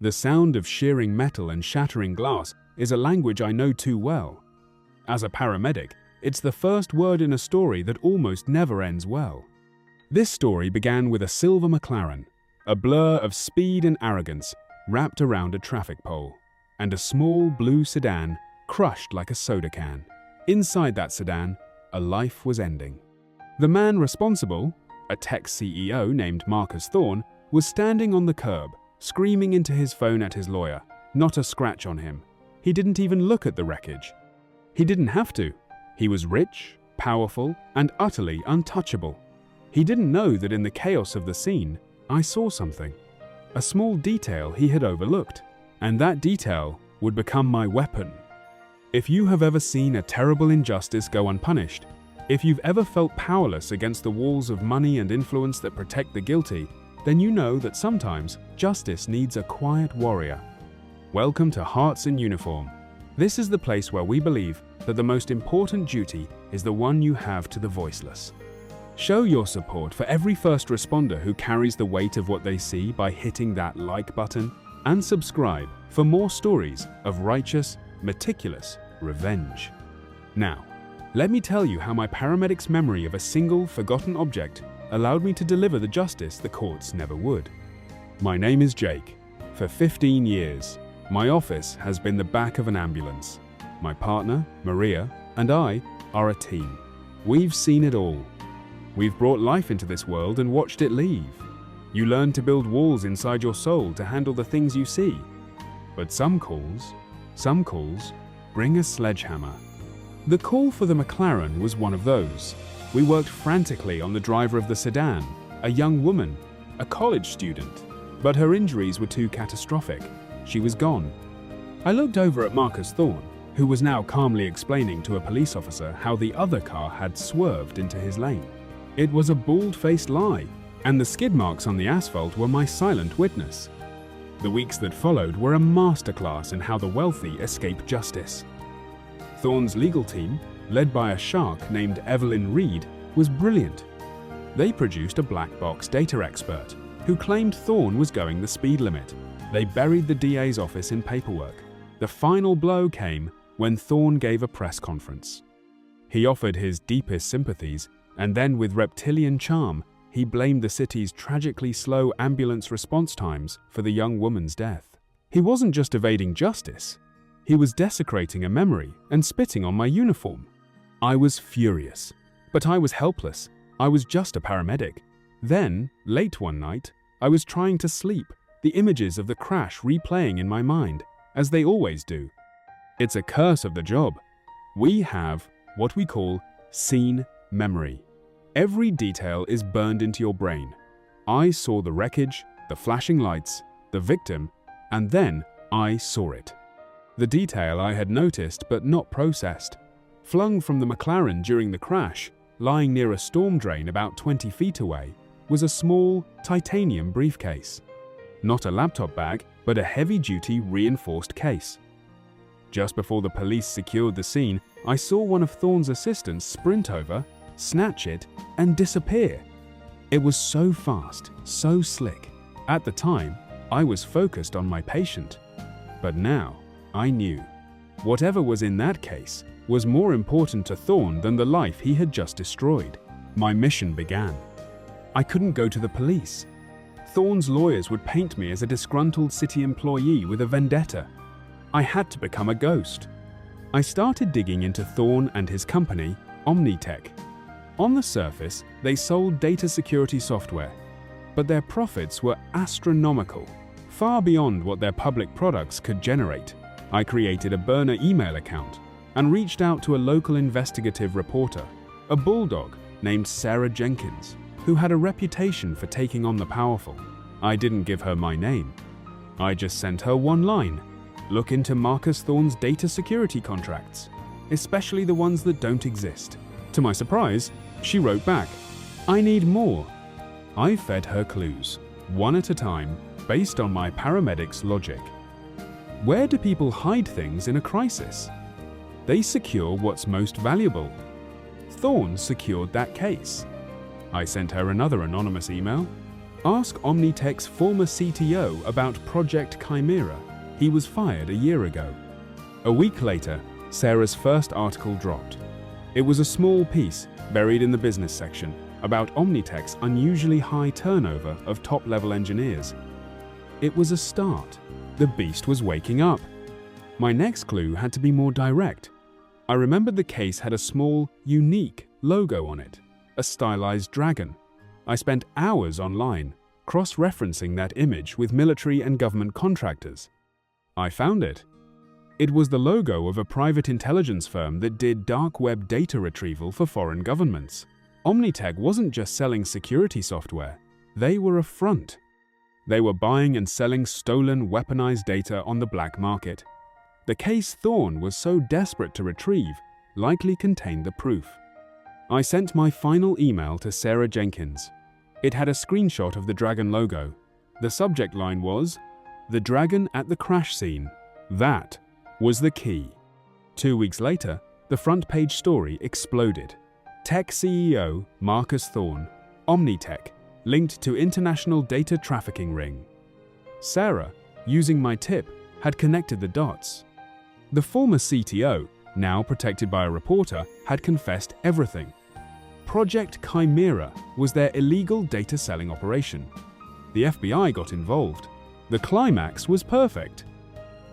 The sound of shearing metal and shattering glass is a language I know too well. As a paramedic, it's the first word in a story that almost never ends well. This story began with a silver McLaren, a blur of speed and arrogance wrapped around a traffic pole, and a small blue sedan crushed like a soda can. Inside that sedan, a life was ending. The man responsible, a tech CEO named Marcus Thorne, was standing on the curb, screaming into his phone at his lawyer. Not a scratch on him. He didn't even look at the wreckage. He didn't have to. He was rich, powerful, and utterly untouchable. He didn't know that in the chaos of the scene, I saw something. A small detail he had overlooked, and that detail would become my weapon. If you have ever seen a terrible injustice go unpunished, if you've ever felt powerless against the walls of money and influence that protect the guilty, then you know that sometimes justice needs a quiet warrior. Welcome to Hearts in Uniform. This is the place where we believe that the most important duty is the one you have to the voiceless. Show your support for every first responder who carries the weight of what they see by hitting that like button, and subscribe for more stories of righteous, meticulous revenge. Now, let me tell you how my paramedic's memory of a single, forgotten object allowed me to deliver the justice the courts never would. My name is Jake. For 15 years, my office has been the back of an ambulance. My partner, Maria, and I are a team. We've seen it all. We've brought life into this world and watched it leave. You learn to build walls inside your soul to handle the things you see. But some calls bring a sledgehammer. The call for the McLaren was one of those. We worked frantically on the driver of the sedan, a young woman, a college student, but her injuries were too catastrophic. She was gone. I looked over at Marcus Thorne, who was now calmly explaining to a police officer how the other car had swerved into his lane. It was a bald-faced lie, and the skid marks on the asphalt were my silent witness. The weeks that followed were a masterclass in how the wealthy escape justice. Thorne's legal team, led by a shark named Evelyn Reed, was brilliant. They produced a black box data expert who claimed Thorne was going the speed limit. They buried the DA's office in paperwork. The final blow came when Thorne gave a press conference. He offered his deepest sympathies, and then with reptilian charm, he blamed the city's tragically slow ambulance response times for the young woman's death. He wasn't just evading justice. He was desecrating a memory and spitting on my uniform. I was furious, but I was helpless. I was just a paramedic. Then, late one night, I was trying to sleep, the images of the crash replaying in my mind, as they always do. It's a curse of the job. We have what we call scene memory. Every detail is burned into your brain. I saw the wreckage, the flashing lights, the victim, and then I saw it. The detail I had noticed but not processed. Flung from the McLaren during the crash, lying near a storm drain about 20 feet away, was a small, titanium briefcase. Not a laptop bag, but a heavy-duty reinforced case. Just before the police secured the scene, I saw one of Thorne's assistants sprint over, snatch it, and disappear. It was so fast, so slick. At the time, I was focused on my patient. But now, I knew. Whatever was in that case was more important to Thorne than the life he had just destroyed. My mission began. I couldn't go to the police. Thorne's lawyers would paint me as a disgruntled city employee with a vendetta. I had to become a ghost. I started digging into Thorne and his company, Omnitech. On the surface, they sold data security software, but their profits were astronomical, far beyond what their public products could generate. I created a burner email account and reached out to a local investigative reporter, a bulldog named Sarah Jenkins, who had a reputation for taking on the powerful. I didn't give her my name. I just sent her one line: look into Marcus Thorne's data security contracts, especially the ones that don't exist. To my surprise, she wrote back, I need more. I fed her clues, one at a time, based on my paramedic's logic. Where do people hide things in a crisis? They secure what's most valuable. Thorne secured that case. I sent her another anonymous email. Ask Omnitech's former CTO about Project Chimera. He was fired a year ago. A week later, Sarah's first article dropped. It was a small piece, buried in the business section, about Omnitech's unusually high turnover of top-level engineers. It was a start. The beast was waking up. My next clue had to be more direct. I remembered the case had a small, unique logo on it, a stylized dragon. I spent hours online, cross-referencing that image with military and government contractors. I found it. It was the logo of a private intelligence firm that did dark web data retrieval for foreign governments. Omnitech wasn't just selling security software, they were a front. They were buying and selling stolen, weaponized data on the black market. The case Thorne was so desperate to retrieve likely contained the proof. I sent my final email to Sarah Jenkins. It had a screenshot of the dragon logo. The subject line was, "The dragon at the crash scene." That was the key. 2 weeks later, the front page story exploded. Tech CEO Marcus Thorne, Omnitech, linked to international data trafficking ring. Sarah, using my tip, had connected the dots. The former CTO, now protected by a reporter, had confessed everything. Project Chimera was their illegal data selling operation. The FBI got involved. The climax was perfect.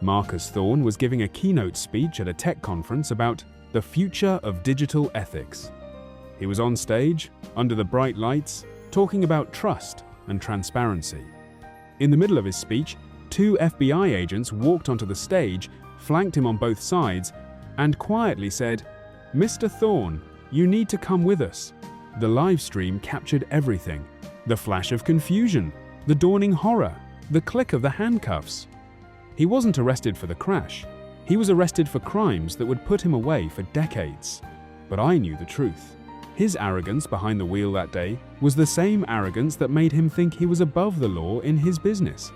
Marcus Thorne was giving a keynote speech at a tech conference about the future of digital ethics. He was on stage, under the bright lights, talking about trust and transparency. In the middle of his speech, 2 FBI agents walked onto the stage, flanked him on both sides, and quietly said, "Mr. Thorne, you need to come with us." The live stream captured everything. The flash of confusion, the dawning horror, the click of the handcuffs. He wasn't arrested for the crash. He was arrested for crimes that would put him away for decades. But I knew the truth. His arrogance behind the wheel that day was the same arrogance that made him think he was above the law in his business.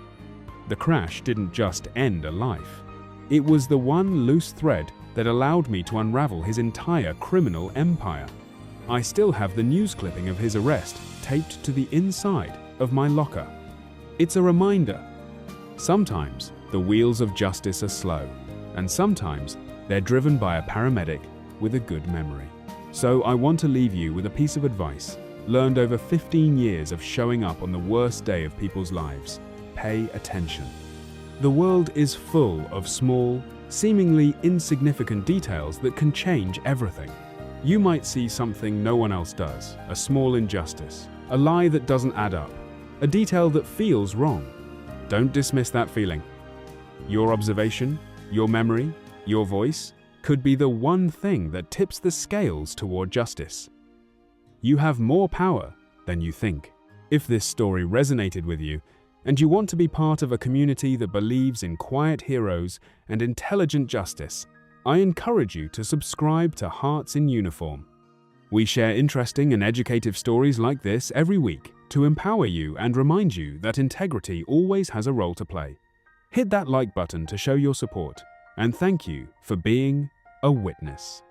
The crash didn't just end a life. It was the one loose thread that allowed me to unravel his entire criminal empire. I still have the news clipping of his arrest taped to the inside of my locker. It's a reminder. Sometimes the wheels of justice are slow, and sometimes they're driven by a paramedic with a good memory. So I want to leave you with a piece of advice, learned over 15 years of showing up on the worst day of people's lives. Pay attention. The world is full of small, seemingly insignificant details that can change everything. You might see something no one else does, a small injustice, a lie that doesn't add up, a detail that feels wrong. Don't dismiss that feeling. Your observation, your memory, your voice could be the one thing that tips the scales toward justice. You have more power than you think. If this story resonated with you, and you want to be part of a community that believes in quiet heroes and intelligent justice, I encourage you to subscribe to Hearts in Uniform. We share interesting and educative stories like this every week to empower you and remind you that integrity always has a role to play. Hit that like button to show your support, and thank you for being a witness.